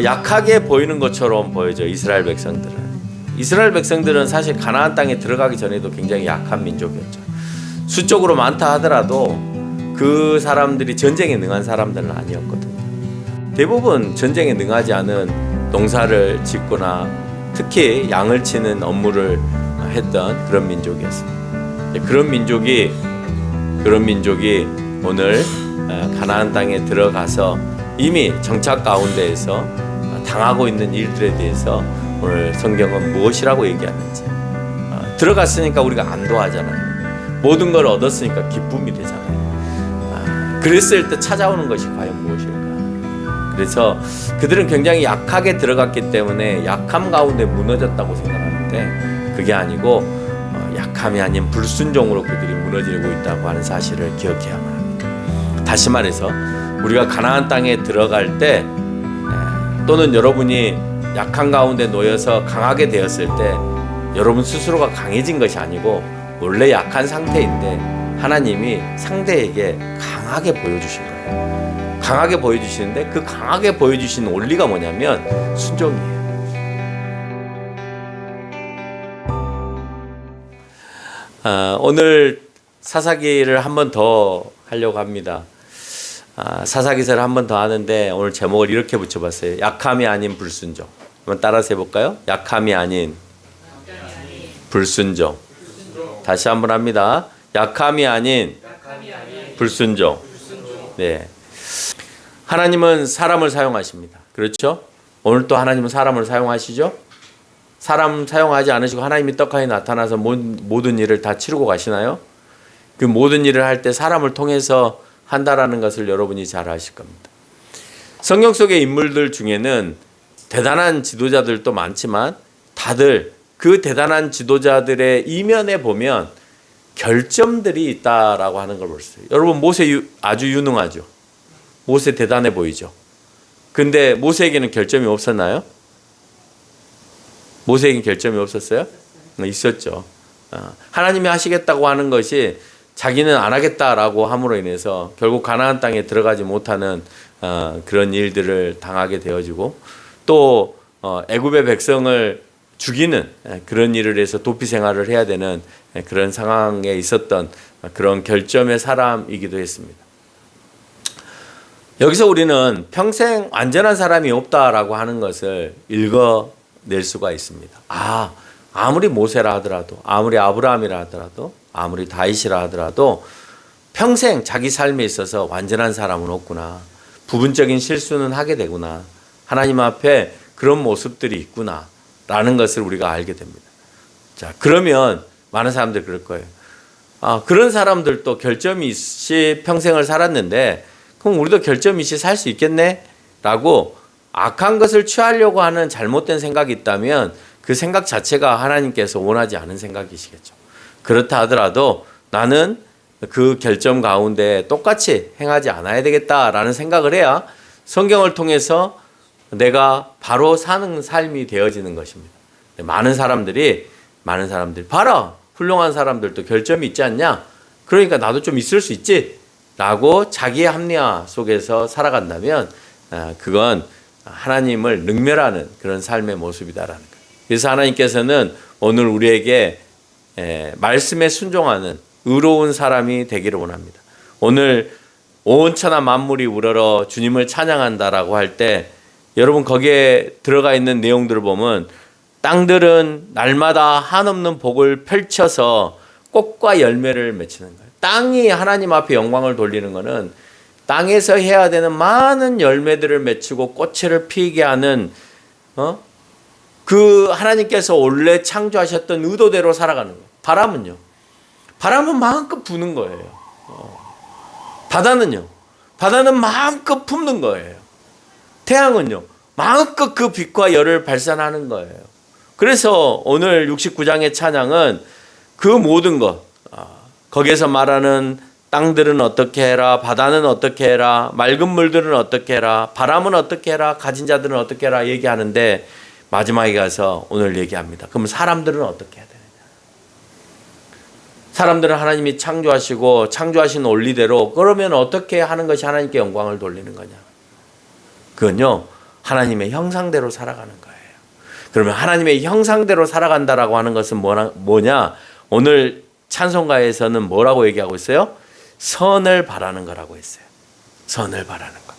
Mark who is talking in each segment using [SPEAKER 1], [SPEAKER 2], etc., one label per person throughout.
[SPEAKER 1] 약하게 보이는 것처럼 보여져. 이스라엘 백성들은 사실 가나안 땅에 들어가기 전에도 굉장히 약한 민족이었죠. 수적으로 많다 하더라도 그 사람들이 전쟁에 능한 사람들은 아니었거든요. 대부분 전쟁에 능하지 않은 농사를 짓거나 특히 양을 치는 업무를 했던 그런 민족이었습니다. 그런 민족이 오늘 가나안 땅에 들어가서 이미 정착 가운데에서 당하고 있는 일들에 대해서 오늘 성경은 무엇이라고 얘기하는지, 들어갔으니까 우리가 안도하잖아요. 모든 걸 얻었으니까 기쁨이 되잖아요. 그랬을 때 찾아오는 것이 과연 무엇일까? 그래서 그들은 굉장히 약하게 들어갔기 때문에 약함 가운데 무너졌다고 생각하는데 그게 아니고 약함이 아닌 불순종으로 그들이 무너지고 있다고 하는 사실을 기억해야만 합니다. 다시 말해서 우리가 가나안 땅에 들어갈 때 또는 여러분이 약한 가운데 놓여서 강하게 되었을 때 여러분 스스로가 강해진 것이 아니고 원래 약한 상태인데 하나님이 상대에게 강하게 보여주신 거예요. 강하게 보여주시는데 그 강하게 보여주신 원리가 뭐냐면 순종이에요. 오늘 사사기를 한 번 더 하려고 합니다. 사사기서를 한 번 더 하는데 오늘 제목을 이렇게 붙여봤어요. 약함이 아닌 불순종. 한번 따라서 해볼까요? 약함이 아닌 불순종. 다시 한번 합니다. 약함이 아닌 불순종. 네. 하나님은 사람을 사용하십니다. 그렇죠? 오늘 또 하나님은 사람을 사용하시죠? 사람 사용하지 않으시고 하나님이 떡하니 나타나서 모든 일을 다 치르고 가시나요? 그 모든 일을 할 때 사람을 통해서 한다라는 것을 여러분이 잘 아실 겁니다. 성경 속의 인물들 중에는 대단한 지도자들도 많지만 다들 그 대단한 지도자들의 이면에 보면 결점들이 있다라고 하는 걸 볼 수 있어요. 여러분 모세 아주 유능하죠. 모세 대단해 보이죠. 근데 모세에게는 결점이 없었나요? 모세에게는 결점이 없었어요? 있었죠. 하나님이 하시겠다고 하는 것이 자기는 안 하겠다라고 함으로 인해서 결국 가나안 땅에 들어가지 못하는 그런 일들을 당하게 되어지고 또 애굽의 백성을 죽이는 그런 일을 해서 도피 생활을 해야 되는 그런 상황에 있었던 그런 결점의 사람이기도 했습니다. 여기서 우리는 평생 완전한 사람이 없다라고 하는 것을 읽어낼 수가 있습니다. 아무리 모세라 하더라도, 아무리 아브라함이라 하더라도, 아무리 다윗이라 하더라도 평생 자기 삶에 있어서 완전한 사람은 없구나. 부분적인 실수는 하게 되구나. 하나님 앞에 그런 모습들이 있구나. 라는 것을 우리가 알게 됩니다. 자, 그러면 많은 사람들이 그럴 거예요. 그런 사람들도 결점이 있이 평생을 살았는데 그럼 우리도 결점이 있이 살 수 있겠네? 라고 악한 것을 취하려고 하는 잘못된 생각이 있다면 그 생각 자체가 하나님께서 원하지 않은 생각이시겠죠. 그렇다 하더라도 나는 그 결점 가운데 똑같이 행하지 않아야 되겠다라는 생각을 해야 성경을 통해서 내가 바로 사는 삶이 되어지는 것입니다. 많은 사람들이 봐라, 훌륭한 사람들도 결점이 있지 않냐? 그러니까 나도 좀 있을 수 있지? 라고 자기의 합리화 속에서 살아간다면 그건 하나님을 능멸하는 그런 삶의 모습이다라는 거예요. 그래서 하나님께서는 오늘 우리에게 말씀에 순종하는 의로운 사람이 되기를 원합니다. 오늘 온 천하 만물이 우러러 주님을 찬양한다라고 할 때 여러분 거기에 들어가 있는 내용들을 보면 땅들은 날마다 한없는 복을 펼쳐서 꽃과 열매를 맺히는 거예요. 땅이 하나님 앞에 영광을 돌리는 것은 땅에서 해야 되는 많은 열매들을 맺히고 꽃을 피게 하는 그 하나님께서 원래 창조하셨던 의도대로 살아가는 거예요. 바람은 마음껏 부는 거예요. 바다는 마음껏 품는 거예요. 태양은요 마음껏 그 빛과 열을 발산하는 거예요. 그래서 오늘 69장의 찬양은 그 모든 것, 거기에서 말하는 땅들은 어떻게 해라, 바다는 어떻게 해라, 맑은 물들은 어떻게 해라, 바람은 어떻게 해라, 가진 자들은 어떻게 해라 얘기하는데 마지막에 가서 오늘 얘기합니다. 그럼 사람들은 어떻게 해야 되느냐? 사람들은 하나님이 창조하시고 창조하신 원리대로 그러면 어떻게 하는 것이 하나님께 영광을 돌리는 거냐? 그건요 하나님의 형상대로 살아가는 거예요. 그러면 하나님의 형상대로 살아간다라고 하는 것은 뭐냐? 오늘 찬송가에서는 뭐라고 얘기하고 있어요? 선을 바라는 거라고 했어요. 선을 바라는 것.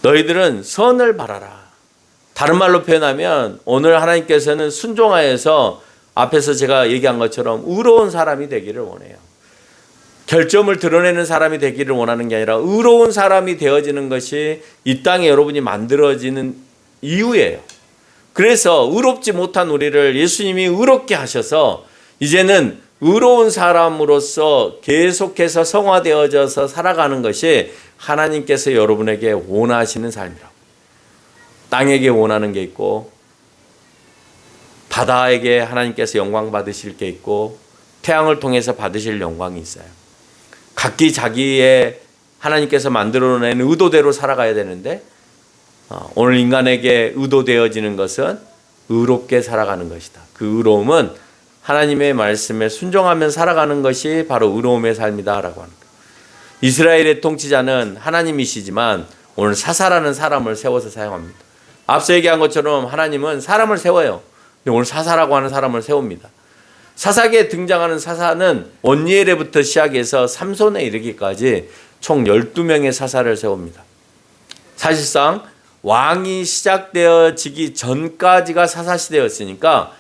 [SPEAKER 1] 너희들은 선을 바라라. 다른 말로 표현하면 오늘 하나님께서는 순종하여서 앞에서 제가 얘기한 것처럼 의로운 사람이 되기를 원해요. 결점을 드러내는 사람이 되기를 원하는 게 아니라 의로운 사람이 되어지는 것이 이 땅에 여러분이 만들어지는 이유예요. 그래서 의롭지 못한 우리를 예수님이 의롭게 하셔서 이제는 의로운 사람으로서 계속해서 성화되어져서 살아가는 것이 하나님께서 여러분에게 원하시는 삶이라고. 땅에게 원하는 게 있고 바다에게 하나님께서 영광 받으실 게 있고 태양을 통해서 받으실 영광이 있어요. 각기 자기의 하나님께서 만들어낸 의도대로 살아가야 되는데 오늘 인간에게 의도되어지는 것은 의롭게 살아가는 것이다. 그 의로움은 하나님의 말씀에 순종하며 살아가는 것이 바로 의로움의 삶이다라고 하는 거예요. 이스라엘의 통치자는 하나님이시지만 오늘 사사라는 사람을 세워서 사용합니다. 앞서 얘기한 것처럼 하나님은 사람을 세워요. 오늘 사사라고 하는 사람을 세웁니다. 사사기에 등장하는 사사는 온니엘에부터 시작해서 삼손에 이르기까지 총 12명의 사사를 세웁니다. 사실상 왕이 시작되어지기 전까지가 사사시대였으니까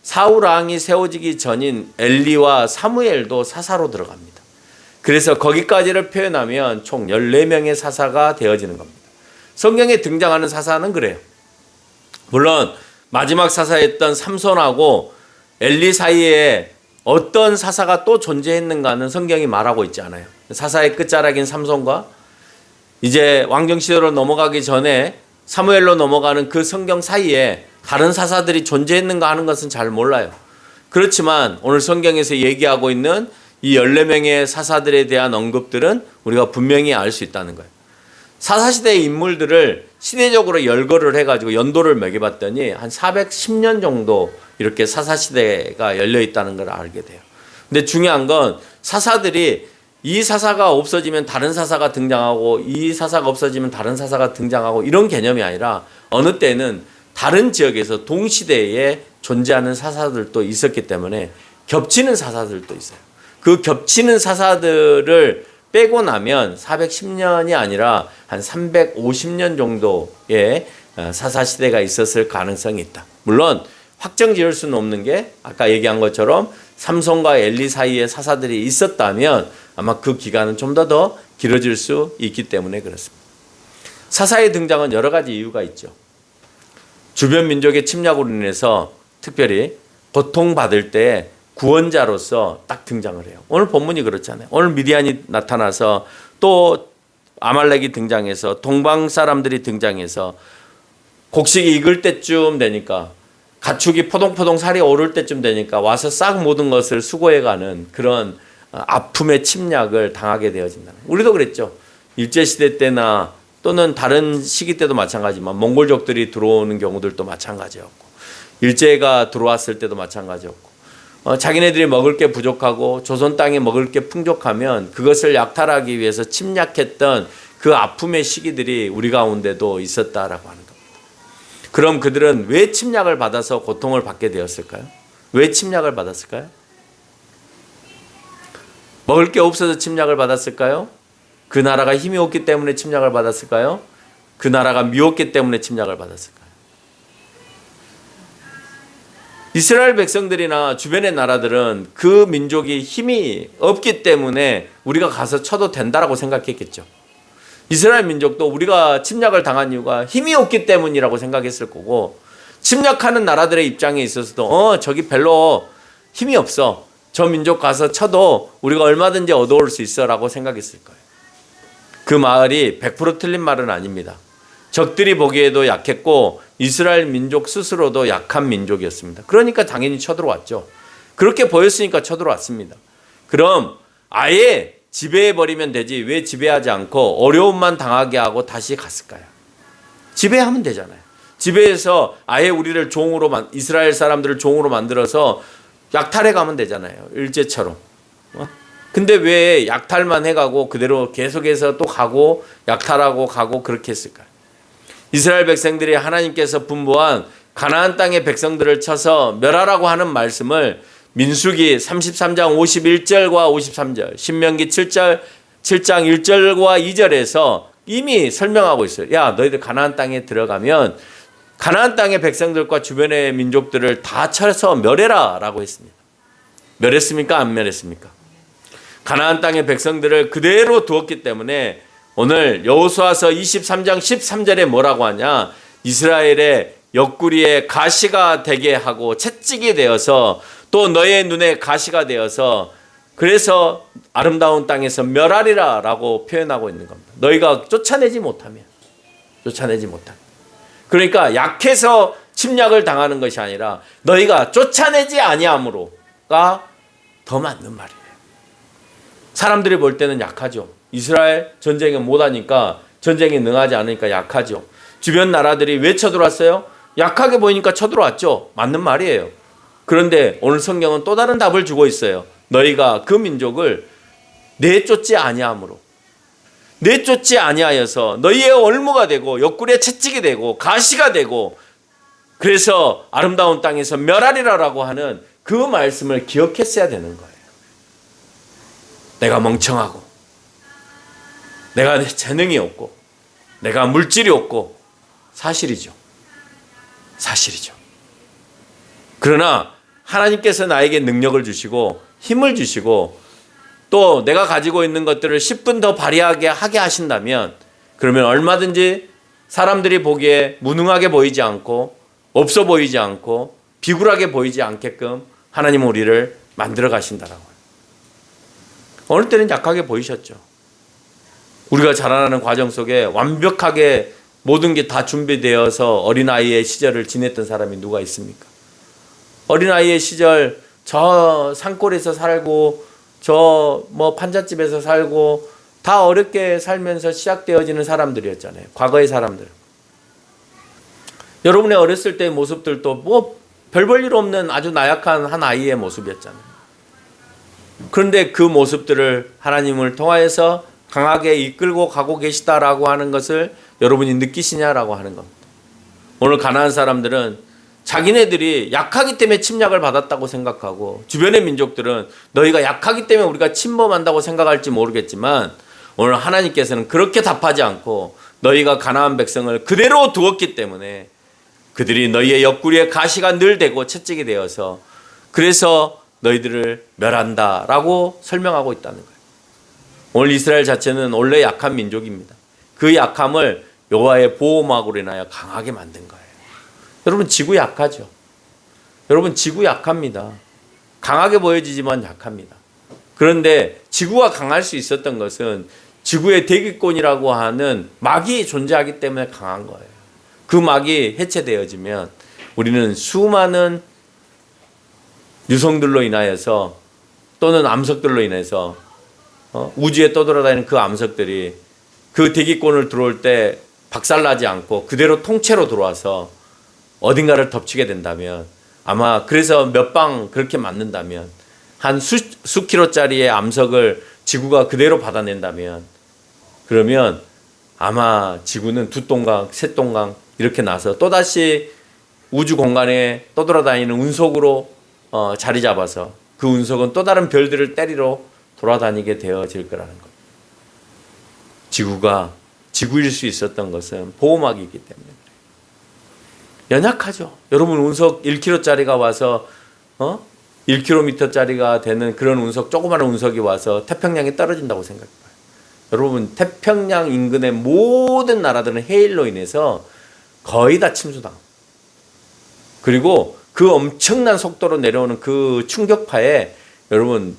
[SPEAKER 1] 사울 왕이 세워지기 전인 엘리와 사무엘도 사사로 들어갑니다. 그래서 거기까지를 표현하면 총 14명의 사사가 되어지는 겁니다. 성경에 등장하는 사사는 그래요. 물론 마지막 사사였던 삼손하고 엘리 사이에 어떤 사사가 또 존재했는가는 성경이 말하고 있지 않아요. 사사의 끝자락인 삼손과 이제 왕정시대로 넘어가기 전에 사무엘로 넘어가는 그 성경 사이에 다른 사사들이 존재했는가 하는 것은 잘 몰라요. 그렇지만 오늘 성경에서 얘기하고 있는 이 14명의 사사들에 대한 언급들은 우리가 분명히 알 수 있다는 거예요. 사사시대의 인물들을 시대적으로 열거를 해가지고 연도를 매겨봤더니 한 410년 정도 이렇게 사사시대가 열려있다는 걸 알게 돼요. 근데 중요한 건 사사들이 이 사사가 없어지면 다른 사사가 등장하고 이 사사가 없어지면 다른 사사가 등장하고 이런 개념이 아니라 어느 때는 다른 지역에서 동시대에 존재하는 사사들도 있었기 때문에 겹치는 사사들도 있어요. 그 겹치는 사사들을 빼고 나면 410년이 아니라 한 350년 정도의 사사시대가 있었을 가능성이 있다. 물론 확정 지을 수는 없는 게 아까 얘기한 것처럼 삼손과 엘리 사이에 사사들이 있었다면 아마 그 기간은 좀 더 길어질 수 있기 때문에 그렇습니다. 사사의 등장은 여러 가지 이유가 있죠. 주변 민족의 침략으로 인해서 특별히 고통받을 때 구원자로서 딱 등장을 해요. 오늘 본문이 그렇잖아요. 오늘 미디안이 나타나서 또 아말렉이 등장해서 동방 사람들이 등장해서 곡식이 익을 때쯤 되니까 가축이 포동포동 살이 오를 때쯤 되니까 와서 싹 모든 것을 수고해가는 그런 아픔의 침략을 당하게 되어진다. 우리도 그랬죠. 일제시대 때나 또는 다른 시기 때도 마찬가지지만 몽골족들이 들어오는 경우들도 마찬가지였고 일제가 들어왔을 때도 마찬가지였고 자기네들이 먹을 게 부족하고 조선 땅에 먹을 게 풍족하면 그것을 약탈하기 위해서 침략했던 그 아픔의 시기들이 우리 가운데도 있었다라고 하는 겁니다. 그럼 그들은 왜 침략을 받아서 고통을 받게 되었을까요? 왜 침략을 받았을까요? 먹을 게 없어서 침략을 받았을까요? 그 나라가 힘이 없기 때문에 침략을 받았을까요? 그 나라가 미웠기 때문에 침략을 받았을까요? 이스라엘 백성들이나 주변의 나라들은 그 민족이 힘이 없기 때문에 우리가 가서 쳐도 된다라고 생각했겠죠. 이스라엘 민족도 우리가 침략을 당한 이유가 힘이 없기 때문이라고 생각했을 거고 침략하는 나라들의 입장에 있어서도 저기 별로 힘이 없어. 저 민족 가서 쳐도 우리가 얼마든지 얻어올 수 있어 라고 생각했을 거예요. 그 말이 100% 틀린 말은 아닙니다. 적들이 보기에도 약했고 이스라엘 민족 스스로도 약한 민족이었습니다. 그러니까 당연히 쳐들어왔죠. 그렇게 보였으니까 쳐들어왔습니다. 그럼 아예 지배해버리면 되지 왜 지배하지 않고 어려움만 당하게 하고 다시 갔을까요? 지배하면 되잖아요. 지배해서 아예 우리를 종으로 이스라엘 사람들을 종으로 만들어서 약탈해 가면 되잖아요. 일제처럼. 근데 왜 약탈만 해가고 그대로 계속해서 또 가고 약탈하고 가고 그렇게 했을까요? 이스라엘 백성들이 하나님께서 분부한 가나안 땅의 백성들을 쳐서 멸하라고 하는 말씀을 민수기 33장 51절과 53절, 신명기 7장 1절과 2절에서 이미 설명하고 있어요. 야, 너희들 가나안 땅에 들어가면 가나안 땅의 백성들과 주변의 민족들을 다 쳐서 멸해라 라고 했습니다. 멸했습니까? 안 멸했습니까? 가나안 땅의 백성들을 그대로 두었기 때문에 오늘 여호수아서 23장 13절에 뭐라고 하냐? 이스라엘의 옆구리에 가시가 되게 하고 채찍이 되어서 또 너의 눈에 가시가 되어서 그래서 아름다운 땅에서 멸하리라 라고 표현하고 있는 겁니다. 너희가 쫓아내지 못하면. 그러니까 약해서 침략을 당하는 것이 아니라 너희가 쫓아내지 아니함으로가 더 맞는 말이에요. 사람들이 볼 때는 약하죠. 이스라엘 전쟁에 못하니까, 전쟁에 능하지 않으니까 약하죠. 주변 나라들이 왜 쳐들어왔어요? 약하게 보이니까 쳐들어왔죠. 맞는 말이에요. 그런데 오늘 성경은 또 다른 답을 주고 있어요. 너희가 그 민족을 내쫓지 아니하여서 너희의 올무가 되고 옆구리에 채찍이 되고 가시가 되고 그래서 아름다운 땅에서 멸하리라라고 하는 그 말씀을 기억했어야 되는 거예요. 내가 멍청하고 내가 재능이 없고 내가 물질이 없고 사실이죠. 그러나 하나님께서 나에게 능력을 주시고 힘을 주시고 또 내가 가지고 있는 것들을 10분 더 발휘하게 하신다면 그러면 얼마든지 사람들이 보기에 무능하게 보이지 않고 없어 보이지 않고 비굴하게 보이지 않게끔 하나님은 우리를 만들어 가신다라고. 어느 때는 약하게 보이셨죠. 우리가 자라나는 과정 속에 완벽하게 모든 게 다 준비되어서 어린아이의 시절을 지냈던 사람이 누가 있습니까? 어린아이의 시절 저 산골에서 살고 저 판잣집에서 살고 다 어렵게 살면서 시작되어지는 사람들이었잖아요. 과거의 사람들. 여러분의 어렸을 때의 모습들도 별 볼 일 없는 아주 나약한 한 아이의 모습이었잖아요. 그런데 그 모습들을 하나님을 통하여서 강하게 이끌고 가고 계시다라고 하는 것을 여러분이 느끼시냐라고 하는 겁니다. 오늘 가나안 사람들은 자기네들이 약하기 때문에 침략을 받았다고 생각하고 주변의 민족들은 너희가 약하기 때문에 우리가 침범한다고 생각할지 모르겠지만 오늘 하나님께서는 그렇게 답하지 않고 너희가 가나안 백성을 그대로 두었기 때문에 그들이 너희의 옆구리에 가시가 늘 되고 채찍이 되어서 그래서 너희들을 멸한다라고 설명하고 있다는 거예요. 오늘 이스라엘 자체는 원래 약한 민족입니다. 그 약함을 여호와의 보호막으로 인하여 강하게 만든 거예요. 여러분 지구 약하죠. 여러분 지구 약합니다. 강하게 보여지지만 약합니다. 그런데 지구가 강할 수 있었던 것은 지구의 대기권이라고 하는 막이 존재하기 때문에 강한 거예요. 그 막이 해체되어지면 우리는 수많은 유성들로 인하여서 또는 암석들로 인해서 우주에 떠돌아다니는 그 암석들이 그 대기권을 들어올 때 박살나지 않고 그대로 통째로 들어와서 어딘가를 덮치게 된다면 아마 그래서 몇 방 그렇게 맞는다면 한 수 킬로짜리의 암석을 지구가 그대로 받아낸다면 그러면 아마 지구는 두 동강, 세 동강 이렇게 나서 또다시 우주 공간에 떠돌아다니는 운석으로 자리 잡아서 그 운석은 또 다른 별들을 때리러 돌아다니게 되어질 거라는 것. 지구가 지구일 수 있었던 것은 보호막이기 때문에 연약하죠. 여러분 운석 1kg짜리가 와서 1km짜리가 되는 그런 운석, 조그마한 운석이 와서 태평양에 떨어진다고 생각해봐요. 여러분 태평양 인근의 모든 나라들은 해일로 인해서 거의 다 침수당합니다. 그리고 그 엄청난 속도로 내려오는 그 충격파에 여러분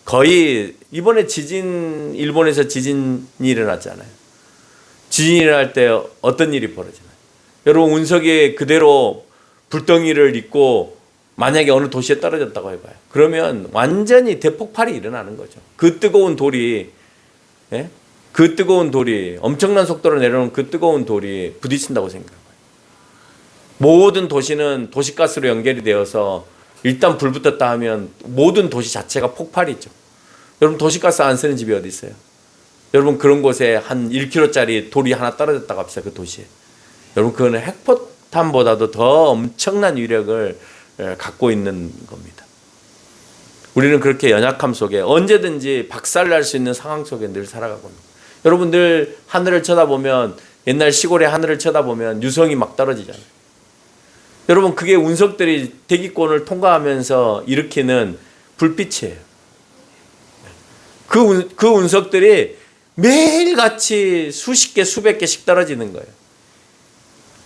[SPEAKER 1] 거의 이번에 지진, 일본에서 지진이 일어났잖아요. 지진이 일어날 때 어떤 일이 벌어지나요? 여러분 운석이 그대로 불덩이를 잇고 만약에 어느 도시에 떨어졌다고 해봐요. 그러면 완전히 대폭발이 일어나는 거죠. 그 뜨거운 돌이 엄청난 속도로 내려오는 그 뜨거운 돌이 부딪힌다고 생각해봐요. 모든 도시는 도시가스로 연결이 되어서 일단 불 붙었다 하면 모든 도시 자체가 폭발이죠. 여러분 도시가스 안 쓰는 집이 어디 있어요? 여러분 그런 곳에 한 1kg짜리 돌이 하나 떨어졌다고 합시다. 그 도시에. 여러분 그거는 핵포탄보다도 더 엄청난 위력을 갖고 있는 겁니다. 우리는 그렇게 연약함 속에 언제든지 박살날 수 있는 상황 속에 늘 살아가고 있습니다. 여러분 늘 하늘을 쳐다보면 옛날 시골의 하늘을 쳐다보면 유성이 막 떨어지잖아요. 여러분 그게 운석들이 대기권을 통과하면서 일으키는 불빛이에요. 그 운석들이 매일같이 수십 개 수백 개씩 떨어지는 거예요.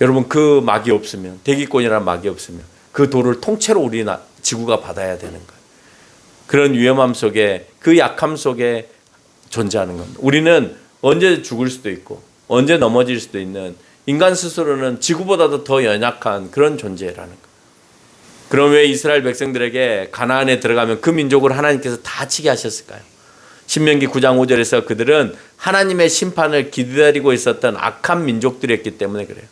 [SPEAKER 1] 여러분 그 막이 없으면 대기권이라는 막이 없으면 그 돌을 통째로 우리 지구가 받아야 되는 거예요. 그런 위험함 속에 그 약함 속에 존재하는 겁니다. 우리는 언제 죽을 수도 있고 언제 넘어질 수도 있는 인간 스스로는 지구보다도 더 연약한 그런 존재라는 거예요. 그럼 왜 이스라엘 백성들에게 가나안에 들어가면 그 민족을 하나님께서 다 치게 하셨을까요? 신명기 9장 5절에서 그들은 하나님의 심판을 기다리고 있었던 악한 민족들이었기 때문에 그래요.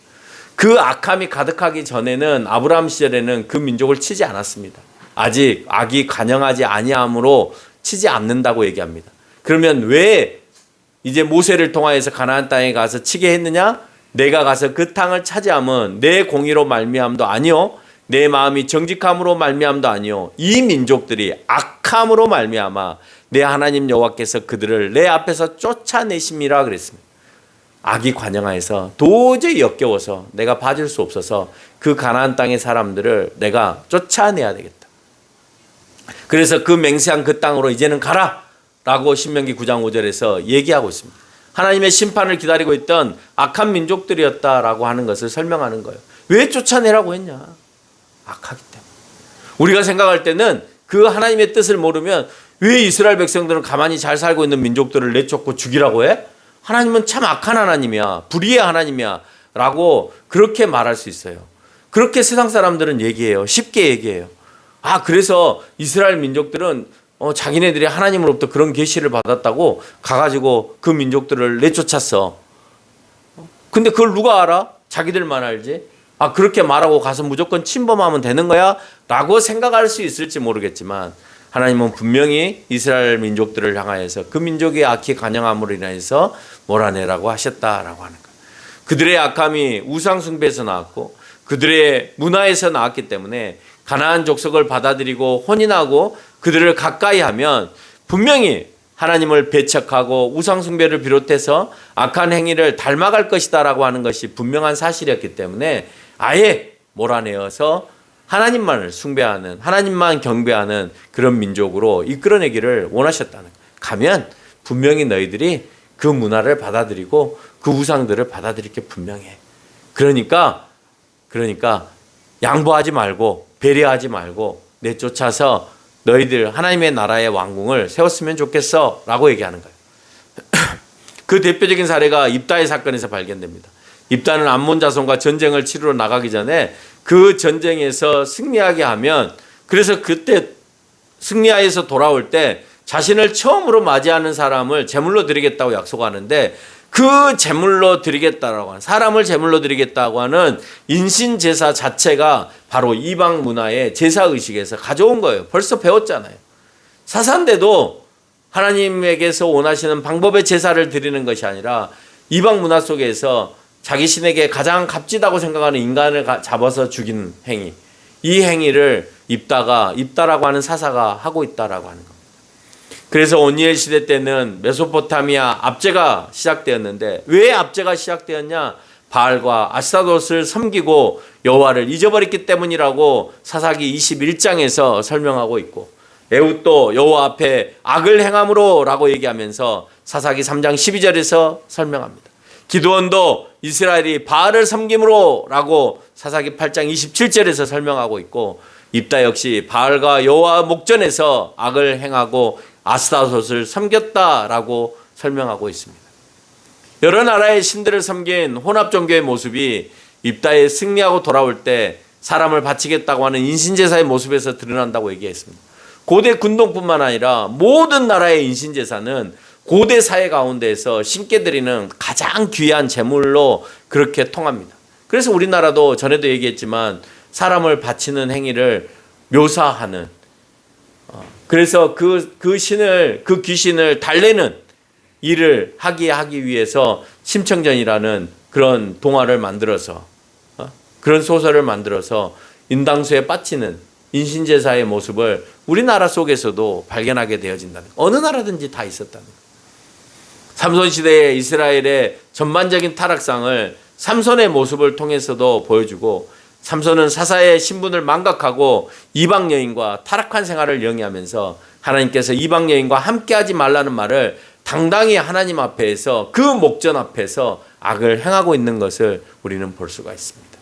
[SPEAKER 1] 그 악함이 가득하기 전에는 아브라함 시절에는 그 민족을 치지 않았습니다. 아직 악이 관영하지 아니함으로 치지 않는다고 얘기합니다. 그러면 왜 이제 모세를 통하여서 가나안 땅에 가서 치게 했느냐? 내가 가서 그 땅을 차지함은 내 공의로 말미암도 아니요 내 마음이 정직함으로 말미암도 아니요 이 민족들이 악함으로 말미암아 내 하나님 여호와께서 그들을 내 앞에서 쫓아내심이라 그랬습니다. 악이 관영하여서 도저히 역겨워서 내가 봐줄 수 없어서 그 가나안 땅의 사람들을 내가 쫓아내야 되겠다. 그래서 그 맹세한 그 땅으로 이제는 가라 라고 신명기 9장 5절에서 얘기하고 있습니다. 하나님의 심판을 기다리고 있던 악한 민족들이었다라고 하는 것을 설명하는 거예요. 왜 쫓아내라고 했냐? 악하기 때문에. 우리가 생각할 때는 그 하나님의 뜻을 모르면 왜 이스라엘 백성들은 가만히 잘 살고 있는 민족들을 내쫓고 죽이라고 해? 하나님은 참 악한 하나님이야. 불의의 하나님이야. 라고 그렇게 말할 수 있어요. 그렇게 세상 사람들은 얘기해요. 쉽게 얘기해요. 아, 그래서 이스라엘 민족들은 자기네들이 하나님으로부터 그런 계시를 받았다고 가가지고 그 민족들을 내쫓았어. 근데 그걸 누가 알아? 자기들만 알지. 아, 그렇게 말하고 가서 무조건 침범하면 되는 거야? 라고 생각할 수 있을지 모르겠지만 하나님은 분명히 이스라엘 민족들을 향하여서 그 민족의 악히 관영함으로 인해서 몰아내라고 하셨다라고 하는 거예요. 그들의 악함이 우상 숭배에서 나왔고 그들의 문화에서 나왔기 때문에 가나안 족속을 받아들이고 혼인하고 그들을 가까이 하면 분명히 하나님을 배척하고 우상 숭배를 비롯해서 악한 행위를 닮아갈 것이다라고 하는 것이 분명한 사실이었기 때문에 아예 몰아내어서 하나님만을 숭배하는 하나님만 경배하는 그런 민족으로 이끌어내기를 원하셨다는 거예요. 가면 분명히 너희들이 그 문화를 받아들이고 그 우상들을 받아들일 게 분명해. 그러니까 양보하지 말고 배려하지 말고 내쫓아서 너희들 하나님의 나라의 왕궁을 세웠으면 좋겠어 라고 얘기하는 거예요. 그 대표적인 사례가 입다의 사건에서 발견됩니다. 입다는 암몬 자손과 전쟁을 치르러 나가기 전에 그 전쟁에서 승리하게 하면 그래서 그때 승리하여서 돌아올 때 자신을 처음으로 맞이하는 사람을 제물로 드리겠다고 약속하는데 그 제물로 드리겠다라고 하는 사람을 제물로 드리겠다고 하는 인신 제사 자체가 바로 이방 문화의 제사 의식에서 가져온 거예요. 벌써 배웠잖아요. 사산대도 하나님에게서 원하시는 방법의 제사를 드리는 것이 아니라 이방 문화 속에서 자기 신에게 가장 값지다고 생각하는 인간을 잡아서 죽이는 행위, 이 행위를 입다라고 하는 사사가 하고 있다라고 하는 겁니다. 그래서 오니엘 시대 때는 메소포타미아 압제가 시작되었는데 왜 압제가 시작되었냐? 바알과 아스타롯을 섬기고 여호와를 잊어버렸기 때문이라고 사사기 21장에서 설명하고 있고 에훗도 여호와 앞에 악을 행함으로 라고 얘기하면서 사사기 3장 12절에서 설명합니다. 기드온도 이스라엘이 바알을 섬김으로 라고 사사기 8장 27절에서 설명하고 있고 입다 역시 바알과 여호와 목전에서 악을 행하고 아스타롯을 섬겼다라고 설명하고 있습니다. 여러 나라의 신들을 섬긴 혼합 종교의 모습이 입다에 승리하고 돌아올 때 사람을 바치겠다고 하는 인신제사의 모습에서 드러난다고 얘기했습니다. 고대 군동뿐만 아니라 모든 나라의 인신제사는 고대 사회 가운데에서 신께 드리는 가장 귀한 제물로 그렇게 통합니다. 그래서 우리나라도 전에도 얘기했지만 사람을 바치는 행위를 묘사하는 그래서 그 귀신을 달래는 일을 하기 위해서 심청전이라는 그런 동화를 만들어서 그런 소설을 만들어서 인당수에 빠지는 인신제사의 모습을 우리나라 속에서도 발견하게 되어진다는 거예요. 어느 나라든지 다 있었다는 거예요. 삼손 시대의 이스라엘의 전반적인 타락상을 삼손의 모습을 통해서도 보여주고, 삼손은 사사의 신분을 망각하고 이방 여인과 타락한 생활을 영위하면서 하나님께서 이방 여인과 함께하지 말라는 말을 당당히 하나님 앞에서 그 목전 앞에서 악을 행하고 있는 것을 우리는 볼 수가 있습니다.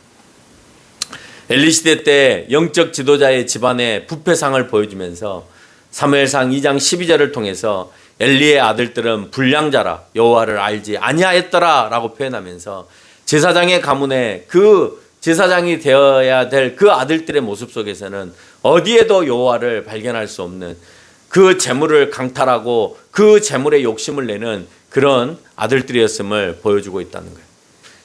[SPEAKER 1] 엘리 시대 때 영적 지도자의 집안의 부패상을 보여주면서 사무엘상 2장 12절을 통해서 엘리의 아들들은 불량자라 여호와를 알지 아니하였더라 라고 표현하면서 제사장의 가문에 그 제사장이 되어야 될 그 아들들의 모습 속에서는 어디에도 여호와를 발견할 수 없는, 그 재물을 강탈하고 그 재물에 욕심을 내는 그런 아들들이었음을 보여주고 있다는 거예요.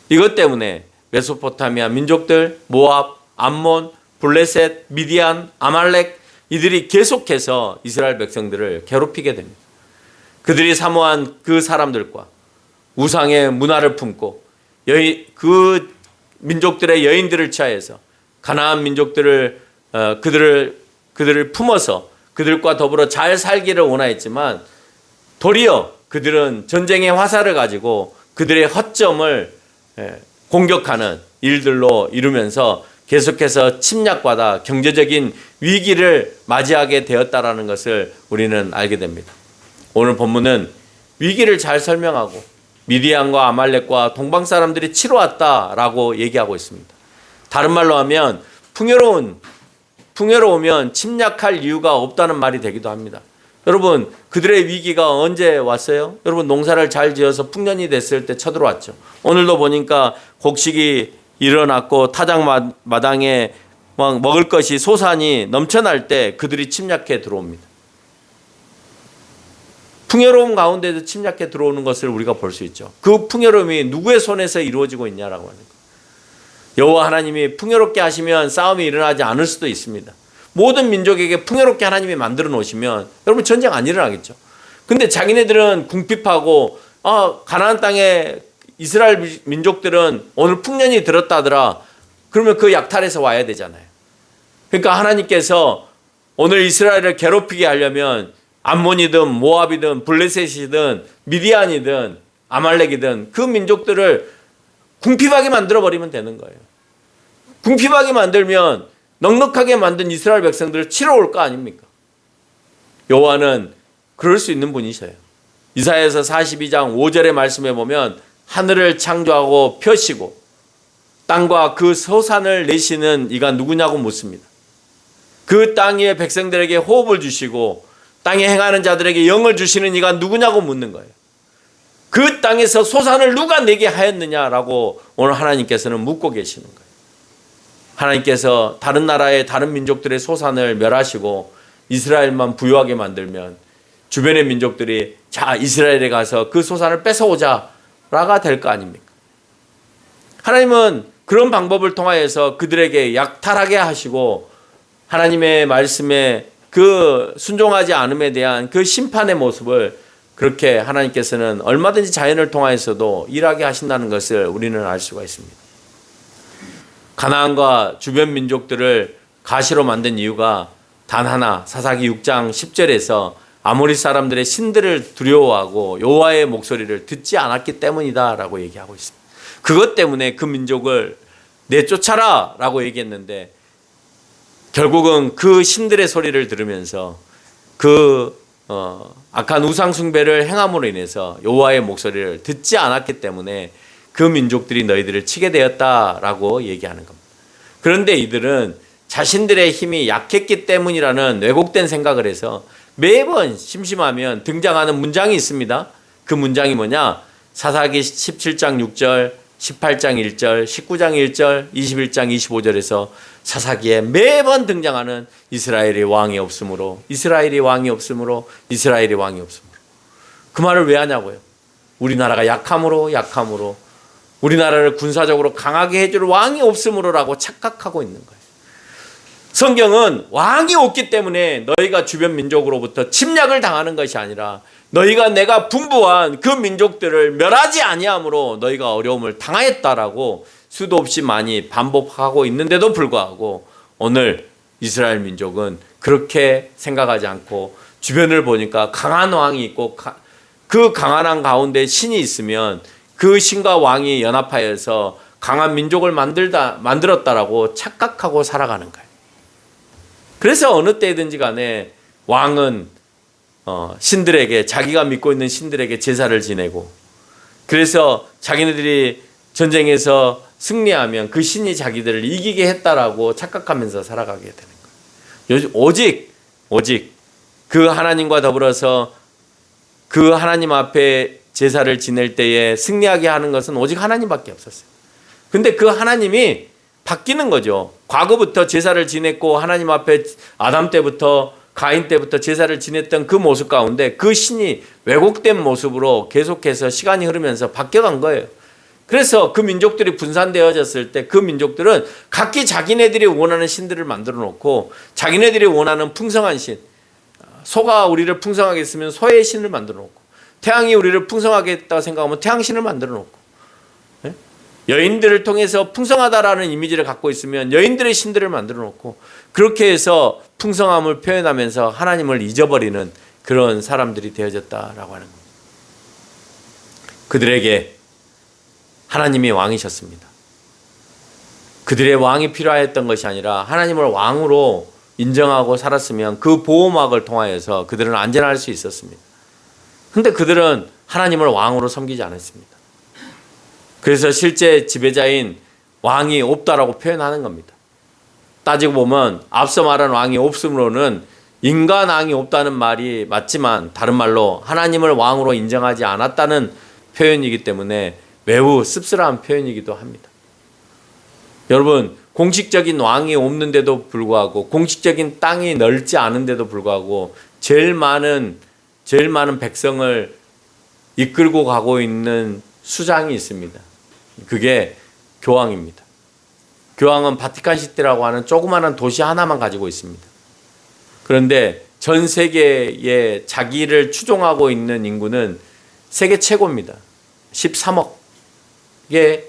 [SPEAKER 1] 이것 때문에 메소포타미아 민족들, 모압, 암몬, 블레셋, 미디안, 아말렉, 이들이 계속해서 이스라엘 백성들을 괴롭히게 됩니다. 그들이 사모한 그 사람들과 우상의 문화를 품고 그 민족들의 여인들을 취하여서 가나안 민족들을 그들을 품어서 그들과 더불어 잘 살기를 원하였지만, 도리어 그들은 전쟁의 화살을 가지고 그들의 허점을 공격하는 일들로 이루면서 계속해서 침략받아 경제적인 위기를 맞이하게 되었다라는 것을 우리는 알게 됩니다. 오늘 본문은 위기를 잘 설명하고 미디안과 아말렉과 동방 사람들이 치러 왔다라고 얘기하고 있습니다. 다른 말로 하면 풍요로우면 침략할 이유가 없다는 말이 되기도 합니다. 여러분, 그들의 위기가 언제 왔어요? 여러분, 농사를 잘 지어서 풍년이 됐을 때 쳐들어왔죠. 오늘도 보니까 곡식이 일어났고 타작 마당에 막 먹을 것이 소산이 넘쳐날 때 그들이 침략해 들어옵니다. 풍요로움 가운데도 침략해 들어오는 것을 우리가 볼 수 있죠. 그 풍요로움이 누구의 손에서 이루어지고 있냐라고 하는 거예요. 여호와 하나님이 풍요롭게 하시면 싸움이 일어나지 않을 수도 있습니다. 모든 민족에게 풍요롭게 하나님이 만들어 놓으시면 여러분 전쟁 안 일어나겠죠. 근데 자기네들은 궁핍하고 가나안 땅에 이스라엘 민족들은 오늘 풍년이 들었다더라. 그러면 그 약탈에서 와야 되잖아요. 그러니까 하나님께서 오늘 이스라엘을 괴롭히게 하려면 암몬이든 모압이든 블레셋이든 미디안이든 아말렉이든 그 민족들을 궁핍하게 만들어버리면 되는 거예요. 궁핍하게 만들면 넉넉하게 만든 이스라엘 백성들을 치러 올 거 아닙니까? 여호와는 그럴 수 있는 분이셔요. 이사야서 42장 5절의 말씀에 보면 하늘을 창조하고 펴시고 땅과 그 소산을 내시는 이가 누구냐고 묻습니다. 그 땅 위의 백성들에게 호흡을 주시고 땅에 행하는 자들에게 영을 주시는 이가 누구냐고 묻는 거예요. 그 땅에서 소산을 누가 내게 하였느냐라고 오늘 하나님께서는 묻고 계시는 거예요. 하나님께서 다른 나라의 다른 민족들의 소산을 멸하시고 이스라엘만 부유하게 만들면 주변의 민족들이 자 이스라엘에 가서 그 소산을 뺏어오자라가 될 거 아닙니까? 하나님은 그런 방법을 통하여서 그들에게 약탈하게 하시고 하나님의 말씀에 그 순종하지 않음에 대한 그 심판의 모습을 그렇게 하나님께서는 얼마든지 자연을 통하여서도 일하게 하신다는 것을 우리는 알 수가 있습니다. 가나안과 주변 민족들을 가시로 만든 이유가 단 하나, 사사기 6장 10절에서 아모리 사람들의 신들을 두려워하고 여호와의 목소리를 듣지 않았기 때문이다라고 얘기하고 있습니다. 그것 때문에 그 민족을 내쫓아라 라고 얘기했는데 결국은 그 신들의 소리를 들으면서 그 악한 우상 숭배를 행함으로 인해서 여호와의 목소리를 듣지 않았기 때문에 그 민족들이 너희들을 치게 되었다라고 얘기하는 겁니다. 그런데 이들은 자신들의 힘이 약했기 때문이라는 왜곡된 생각을 해서 매번 심심하면 등장하는 문장이 있습니다. 그 문장이 뭐냐? 사사기 17장 6절, 18장 1절, 19장 1절, 21장 25절에서 사사기에 매번 등장하는 이스라엘이 왕이 없으므로, 이스라엘이 왕이 없으므로, 이스라엘이 왕이 없으므로. 그 말을 왜 하냐고요? 우리나라가 약함으로 우리나라를 군사적으로 강하게 해줄 왕이 없으므로라고 착각하고 있는 거예요. 성경은 왕이 없기 때문에 너희가 주변 민족으로부터 침략을 당하는 것이 아니라 너희가 내가 분부한 그 민족들을 멸하지 아니함으로 너희가 어려움을 당하였다라고 수도 없이 많이 반복하고 있는데도 불구하고 오늘 이스라엘 민족은 그렇게 생각하지 않고 주변을 보니까 강한 왕이 있고 그 강한 왕 가운데 신이 있으면 그 신과 왕이 연합하여서 강한 민족을 만들었다라고 착각하고 살아가는 거예요. 그래서 어느 때든지 간에 왕은 신들에게, 자기가 믿고 있는 신들에게 제사를 지내고, 그래서 자기네들이 전쟁에서 승리하면 그 신이 자기들을 이기게 했다라고 착각하면서 살아가게 되는 거예요. 오직 그 하나님과 더불어서 그 하나님 앞에 제사를 지낼 때에 승리하게 하는 것은 오직 하나님밖에 없었어요. 근데 그 하나님이 바뀌는 거죠. 과거부터 제사를 지냈고 하나님 앞에 아담 때부터 가인 때부터 제사를 지냈던 그 모습 가운데 그 신이 왜곡된 모습으로 계속해서 시간이 흐르면서 바뀌어간 거예요. 그래서 그 민족들이 분산되어졌을 때 그 민족들은 각기 자기네들이 원하는 신들을 만들어 놓고 자기네들이 원하는 풍성한 신, 소가 우리를 풍성하게 했으면 소의 신을 만들어 놓고, 태양이 우리를 풍성하게 했다고 생각하면 태양신을 만들어 놓고, 여인들을 통해서 풍성하다라는 이미지를 갖고 있으면 여인들의 신들을 만들어 놓고, 그렇게 해서 풍성함을 표현하면서 하나님을 잊어버리는 그런 사람들이 되어졌다라고 하는 겁니다. 그들에게 하나님이 왕이셨습니다. 그들의 왕이 필요했던 것이 아니라 하나님을 왕으로 인정하고 살았으면 그 보호막을 통하여서 그들은 안전할 수 있었습니다. 그런데 그들은 하나님을 왕으로 섬기지 않았습니다. 그래서 실제 지배자인 왕이 없다라고 표현하는 겁니다. 따지고 보면 앞서 말한 왕이 없음으로는 인간 왕이 없다는 말이 맞지만 다른 말로 하나님을 왕으로 인정하지 않았다는 표현이기 때문에 매우 씁쓸한 표현이기도 합니다. 여러분, 공식적인 왕이 없는데도 불구하고 공식적인 땅이 넓지 않은데도 불구하고 제일 많은 백성을 이끌고 가고 있는 수장이 있습니다. 그게 교황입니다. 교황은 바티칸 시티라고 하는 조그마한 도시 하나만 가지고 있습니다. 그런데 전 세계에 자기를 추종하고 있는 인구는 세계 최고입니다. 13억의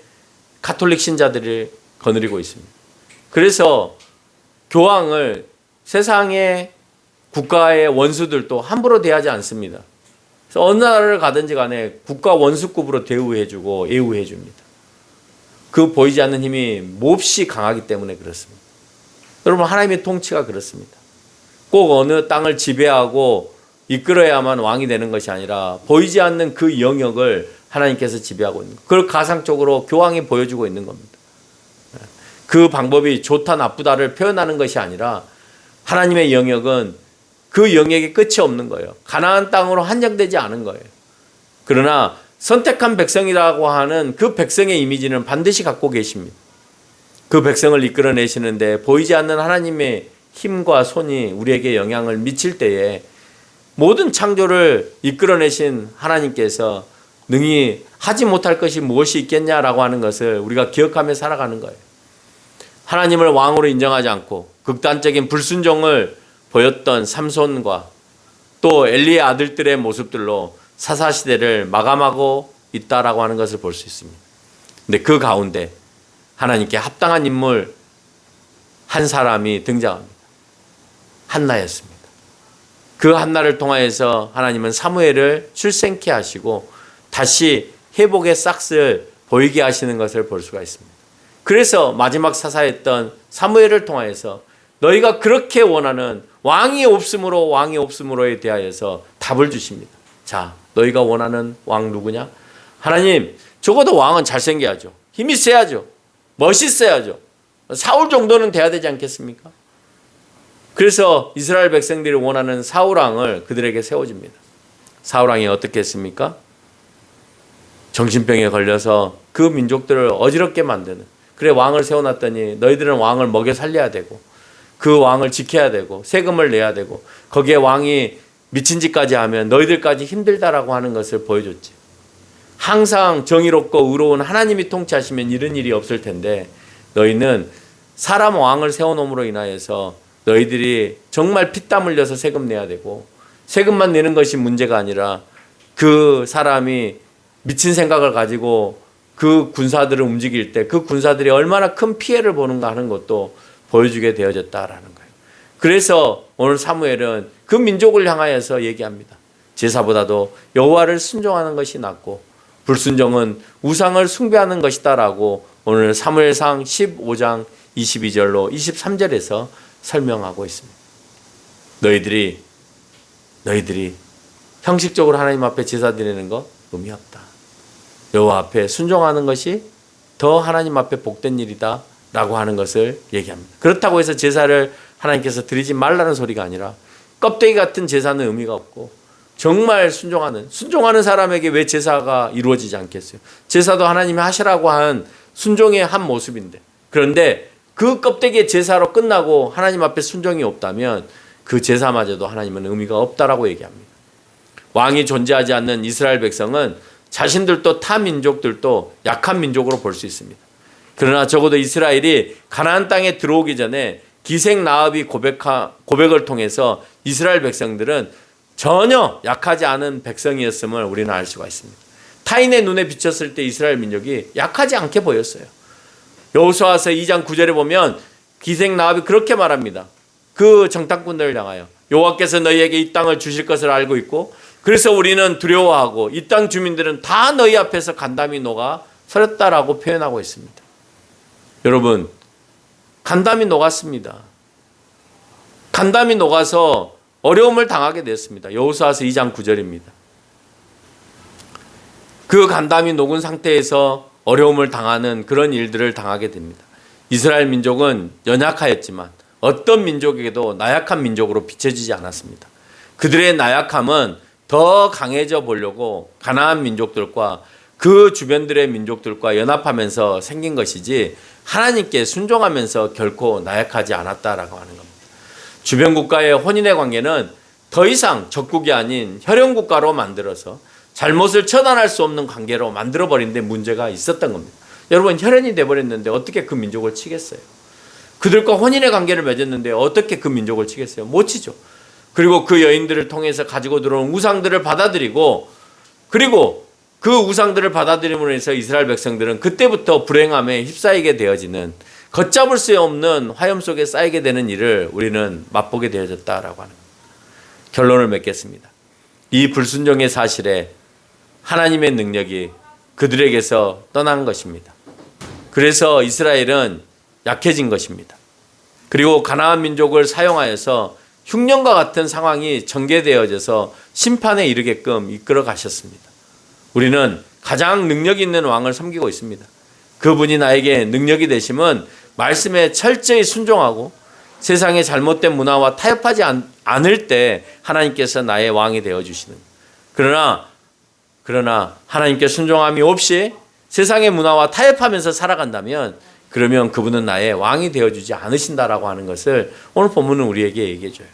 [SPEAKER 1] 가톨릭 신자들을 거느리고 있습니다. 그래서 교황을 세상의 국가의 원수들도 함부로 대하지 않습니다. 그래서 어느 나라를 가든지 간에 국가 원수급으로 대우해주고 예우해줍니다. 그 보이지 않는 힘이 몹시 강하기 때문에 그렇습니다. 여러분, 하나님의 통치가 그렇습니다. 꼭 어느 땅을 지배하고 이끌어야만 왕이 되는 것이 아니라 보이지 않는 그 영역을 하나님께서 지배하고 있는, 그걸 가상적으로 교황이 보여주고 있는 겁니다. 그 방법이 좋다 나쁘다를 표현하는 것이 아니라 하나님의 영역은 그 영역이 끝이 없는 거예요. 가나안 땅으로 한정되지 않은 거예요. 그러나 선택한 백성이라고 하는 그 백성의 이미지는 반드시 갖고 계십니다. 그 백성을 이끌어내시는데 보이지 않는 하나님의 힘과 손이 우리에게 영향을 미칠 때에 모든 창조를 이끌어내신 하나님께서 능히 하지 못할 것이 무엇이 있겠냐라고 하는 것을 우리가 기억하며 살아가는 거예요. 하나님을 왕으로 인정하지 않고 극단적인 불순종을 보였던 삼손과 또 엘리의 아들들의 모습들로 사사시대를 마감하고 있다라고 하는 것을 볼 수 있습니다. 근데 그 가운데 하나님께 합당한 인물 한 사람이 등장합니다. 한나였습니다. 그 한나를 통하여서 하나님은 사무엘을 출생케 하시고 다시 회복의 싹을 보이게 하시는 것을 볼 수가 있습니다. 그래서 마지막 사사였던 사무엘을 통하여서 너희가 그렇게 원하는 왕이 없음으로에 대하여서 답을 주십니다. 자, 너희가 원하는 왕 누구냐? 하나님, 적어도 왕은 잘생겨야죠. 힘이 세야죠. 멋있어야죠. 사울 정도는 돼야 되지 않겠습니까? 그래서 이스라엘 백성들이 원하는 사울왕을 그들에게 세워줍니다. 사울왕이 어떻게 했습니까? 정신병에 걸려서 그 민족들을 어지럽게 만드는, 그래 왕을 세워놨더니 너희들은 왕을 먹여 살려야 되고 그 왕을 지켜야 되고 세금을 내야 되고 거기에 왕이 미친 짓까지 하면 너희들까지 힘들다라고 하는 것을 보여줬지. 항상 정의롭고 의로운 하나님이 통치하시면 이런 일이 없을 텐데 너희는 사람 왕을 세워놓음으로 인하여서 너희들이 정말 피땀 흘려서 세금 내야 되고 세금만 내는 것이 문제가 아니라 그 사람이 미친 생각을 가지고 그 군사들을 움직일 때 그 군사들이 얼마나 큰 피해를 보는가 하는 것도 보여주게 되어졌다라는 거예요. 그래서 오늘 사무엘은 그 민족을 향하여서 얘기합니다. 제사보다도 여호와를 순종하는 것이 낫고 불순종은 우상을 숭배하는 것이다라고 오늘 사무엘상 15장 22절로 23절에서 설명하고 있습니다. 너희들이 형식적으로 하나님 앞에 제사 드리는 거 의미 없다. 여호와 앞에 순종하는 것이 더 하나님 앞에 복된 일이다 라고 하는 것을 얘기합니다. 그렇다고 해서 제사를 하나님께서 드리지 말라는 소리가 아니라 껍데기 같은 제사는 의미가 없고 정말 순종하는 사람에게 왜 제사가 이루어지지 않겠어요? 제사도 하나님이 하시라고 한 순종의 한 모습인데, 그런데 그 껍데기의 제사로 끝나고 하나님 앞에 순종이 없다면 그 제사마저도 하나님은 의미가 없다라고 얘기합니다. 왕이 존재하지 않는 이스라엘 백성은 자신들도 타 민족들도 약한 민족으로 볼 수 있습니다. 그러나 적어도 이스라엘이 가나안 땅에 들어오기 전에 기생 라합이 고백을 통해서 이스라엘 백성들은 전혀 약하지 않은 백성이었음을 우리는 알 수가 있습니다. 타인의 눈에 비쳤을 때 이스라엘 민족이 약하지 않게 보였어요. 여호수아서 2장 9절에 보면 기생 라합이 그렇게 말합니다. 그 정탐꾼들을 향하여 여호와께서 너희에게 이 땅을 주실 것을 알고 있고 그래서 우리는 두려워하고 이 땅 주민들은 다 너희 앞에서 간담이 녹아 서렸다라고 표현하고 있습니다. 여러분, 간담이 녹았습니다. 간담이 녹아서 어려움을 당하게 됐습니다. 여호수아서 2장 9절입니다. 그 간담이 녹은 상태에서 어려움을 당하는 그런 일들을 당하게 됩니다. 이스라엘 민족은 연약하였지만 어떤 민족에게도 나약한 민족으로 비춰지지 않았습니다. 그들의 나약함은 더 강해져 보려고 가나안 민족들과 그 주변들의 민족들과 연합하면서 생긴 것이지 하나님께 순종하면서 결코 나약하지 않았다라고 하는 겁니다. 주변 국가의 혼인의 관계는 더 이상 적국이 아닌 혈연 국가로 만들어서 잘못을 처단할 수 없는 관계로 만들어버린 데 문제가 있었던 겁니다. 여러분, 혈연이 돼버렸는데 어떻게 그 민족을 치겠어요? 그들과 혼인의 관계를 맺었는데 어떻게 그 민족을 치겠어요? 못 치죠. 그리고 그 여인들을 통해서 가지고 들어온 우상들을 받아들이고 그리고 그 우상들을 받아들임으로 해서 이스라엘 백성들은 그때부터 불행함에 휩싸이게 되어지는 걷잡을 수 없는 화염 속에 쌓이게 되는 일을 우리는 맛보게 되어졌다라고 하는 겁니다. 결론을 맺겠습니다. 이 불순종의 사실에 하나님의 능력이 그들에게서 떠난 것입니다. 그래서 이스라엘은 약해진 것입니다. 그리고 가나안 민족을 사용하여서 흉년과 같은 상황이 전개되어져서 심판에 이르게끔 이끌어 가셨습니다. 우리는 가장 능력 있는 왕을 섬기고 있습니다. 그분이 나에게 능력이 되심은 말씀에 철저히 순종하고 세상의 잘못된 문화와 타협하지 않을 때 하나님께서 나의 왕이 되어주시는, 그러나 하나님께 순종함이 없이 세상의 문화와 타협하면서 살아간다면 그러면 그분은 나의 왕이 되어주지 않으신다라고 하는 것을 오늘 본문은 우리에게 얘기해줘요.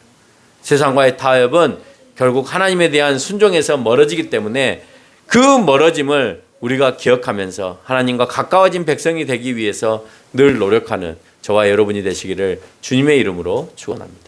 [SPEAKER 1] 세상과의 타협은 결국 하나님에 대한 순종에서 멀어지기 때문에 그 멀어짐을 우리가 기억하면서 하나님과 가까워진 백성이 되기 위해서 늘 노력하는 저와 여러분이 되시기를 주님의 이름으로 축원합니다.